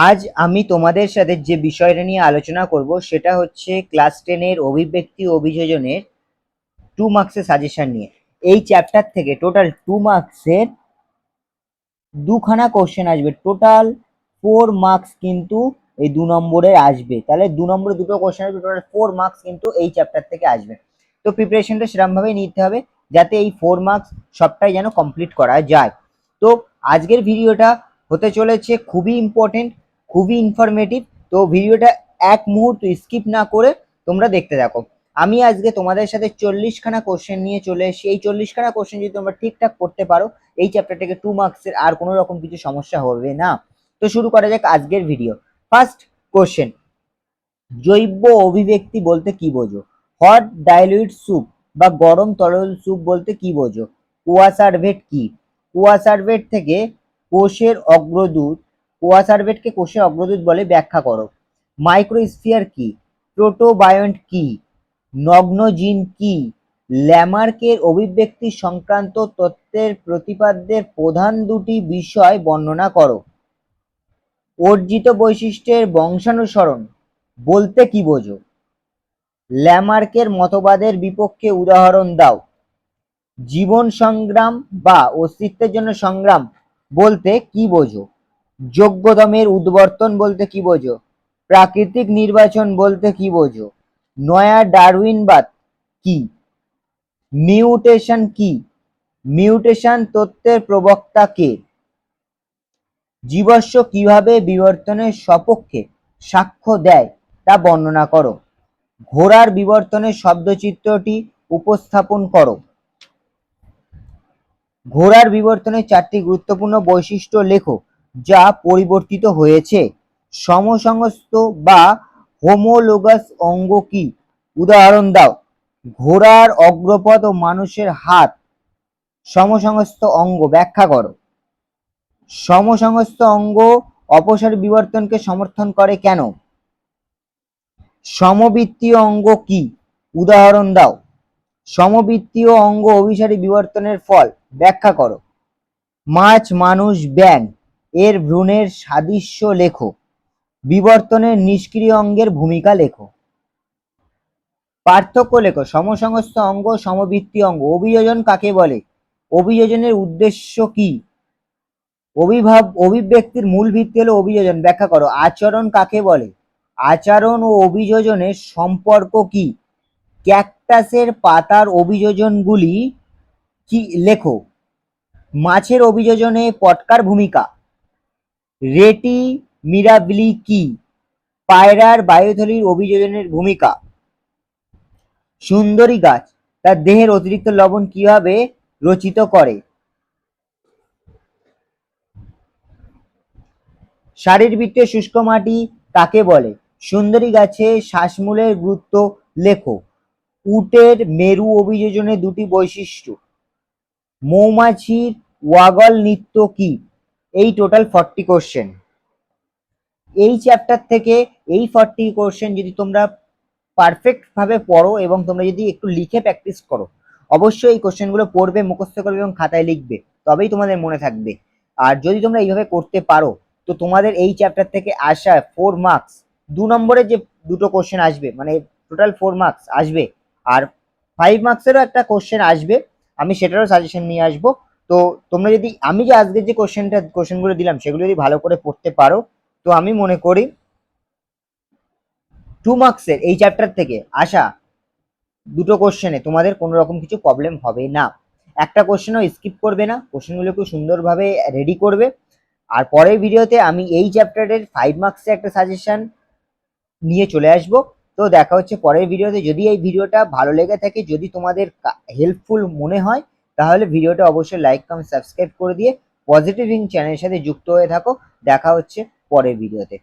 আজ আমি তোমাদের সাথে যে বিষয়টা নিয়ে আলোচনা করব সেটা হচ্ছে ক্লাস 10 এর অভিব্যক্তি ও অভিযোজনের 2 মার্কসের সাজেশন নিয়ে। এই চ্যাপ্টার থেকে টোটাল 2 মার্কসের দুখানা কোশ্চেন আসবে। টোটাল 4 মার্কস কিন্তু এই 2 নম্বরের আসবে। তাহলে 2 নম্বরে দুটো কোশ্চেন আসবে, টোটাল 4 মার্কস কিন্তু এই চ্যাপ্টার থেকে আসবে। তো প্রিপারেশনটা সেরকমভাবেই নিতে হবে যাতে এই 4 মার্কস সবটাই যেন কমপ্লিট করা যায়। তো আজকের ভিডিওটা হতে চলেছে খুবই ইম্পর্টেন্ট, খুবই ইনফরমেটিভ। তো ভিডিওটা এক মুহূর্ত স্কিপ না করে তোমরা দেখতে থাকো। আমি আজকে তোমাদের সাথে 40খানা কোশ্চেন নিয়ে চলে এসেছি। এই 40খানা কোশ্চেন যদি তোমরা ঠিকঠাক করতে পারো, এই চ্যাপ্টার থেকে 2 মার্কসের আর কোনো রকম কিছু সমস্যা হবে না। তো শুরু করা যাক আজকের ভিডিও। ফার্স্ট কোশ্চেন, জৈব অভিব্যক্তি বলতে কি বোঝো? হট ডাইলিউট স্যুপ বা গরম তরল স্যুপ বলতে কি বোঝো? কোয়াসার্ভেট কি? কোয়াসার্ভেট থেকে কোষের অগ্রদূত, কোয়াসার্ভেটকে কোষের অগ্রদূত বলে, ব্যাখ্যা করো। মাইক্রোস্ফিয়ার কি? প্রোটোবায়ন্ট কি? নগ্নজিন কি? ল্যামার্কের অভিব্যক্তি সংক্রান্ত তত্ত্বের প্রতিপাদ্যের প্রধান দুটি বিষয় বর্ণনা করো। অর্জিত বৈশিষ্ট্যের বংশানুসরণ বলতে কি বোঝো? ল্যামার্কের মতবাদের বিপক্ষে উদাহরণ দাও। জীবন সংগ্রাম বা অস্তিত্বের জন্য সংগ্রাম বলতে কি বোঝো? যোগ্যতমের উদ্বর্তন বলতে কি বোঝো? প্রাকৃতিক নির্বাচন বলতে কি বোঝো? নয়া ডারউইনবাদ কি? মিউটেশন কি? মিউটেশন তত্ত্বের প্রবক্তা কে? জীবাশ্ম কিভাবে বিবর্তনের সপক্ষে সাক্ষ্য দেয় তা বর্ণনা করো। ঘোড়ার বিবর্তনের শব্দচিত্রটি উপস্থাপন করো। ঘোড়ার বিবর্তনের 4টি গুরুত্বপূর্ণ বৈশিষ্ট্য লেখো যা পরিবর্তিত হয়েছে। সমসংস্থ বা হোমোলোগাস অঙ্গ কি? উদাহরণ দাও। ঘোড়ার অগ্রপদ ও মানুষের হাত সমসংস্থ অঙ্গ, ব্যাখ্যা করো। সমসংস্থ অঙ্গ অপসারী বিবর্তনকে সমর্থন করে কেন? সমবৃত্তীয় অঙ্গ কি? উদাহরণ দাও। সমবৃত্তীয় অঙ্গ অভিসারী বিবর্তনের ফল, ব্যাখ্যা করো। মাছ, মানুষ, ব্যাঙ এর ভ্রূণের সাদৃশ্য লেখো। বিবর্তনের নিষ্ক্রিয় অঙ্গের ভূমিকা লেখো। পার্থক্য লেখো। সমসংস্থ অঙ্গ, সমবৃত্তীয় অঙ্গ। অভিযোজন কাকে বলে? অভিযোজনের উদ্দেশ্য কি? অভিব্যক্তির মূল ভিত্তি হলো অভিযোজন, ব্যাখ্যা করো। আচরণ কাকে বলে? আচরণ ও অভিযোজনের সম্পর্ক কি? ক্যাকটাসের পাতার অভিযোজনগুলি কি লেখো। মাছের অভিযোজনে পটকার ভূমিকা। রেটি মিরাবিলি কি? পায়রার বায়ুথলির অভিযোজনের ভূমিকা। সুন্দরী গাছ তার দেহের অতিরিক্ত লবণ কিভাবে রচিত করে? শারীরবৃত্তীয় শুষ্ক মাটি কাকে বলে? সুন্দরী গাছে শ্বাসমূলের গুরুত্ব লেখো। উটের মেরু অভিযোজনের দুটি বৈশিষ্ট্য। মৌমাছির ওয়াগল নৃত্য কি? এই টোটাল 40 কোশ্চেন। এই চ্যাপ্টার থেকে এই 40 কোশ্চেন যদি তোমরা পারফেক্ট ভাবে পড়ো এবং তোমরা যদি একটু লিখে প্র্যাকটিস করো, অবশ্যই এই কোশ্চেনগুলো পড়বে, মুখস্থ করবে এবং খাতায় লিখবে, তবেই তোমাদের মনে থাকবে। আর যদি তোমরা এইভাবে করতে পারো তো তোমাদের এই চ্যাপ্টার থেকে আসা 4 মার্কস, 2 নম্বরের যে দুটো কোশ্চেন আসবে, মানে টোটাল 4 মার্কস আসবে, আর 5 মার্কসেরও একটা কোশ্চেন আসবে, আমি সেটারও সাজেশন নিয়ে আসবো। তো তোমরা যদি আমি যে আজকের যে কোশ্চেনগুলো দিলাম সেগুলো যদি ভালো করে পড়তে পারো, তো আমি মনে করি 2 মার্কসের এই চ্যাপ্টার থেকে আসা দুটো কোশ্চেনে তোমাদের কোনো রকম কিছু প্রবলেম হবে না। একটা কোশ্চেনও স্কিপ করবে না, কোশ্চেনগুলো খুব সুন্দরভাবে রেডি করবে। আর পরের ভিডিওতে আমি এই চ্যাপ্টারের 5 মার্কসের একটা সাজেশন নিয়ে চলে আসব। তো দেখা হচ্ছে পরের ভিডিওতে। যদি এই ভিডিওটা ভালো লেগে থাকে, যদি তোমাদের হেল্পফুল মনে হয়, তাহলে ভিডিওটা অবশ্যই লাইক, কমেন্ট, সাবস্ক্রাইব করে দিয়ে পজিটিভ চ্যানেলের সাথে যুক্ত হয়ে থাকো। দেখা হচ্ছে পরের ভিডিওতে।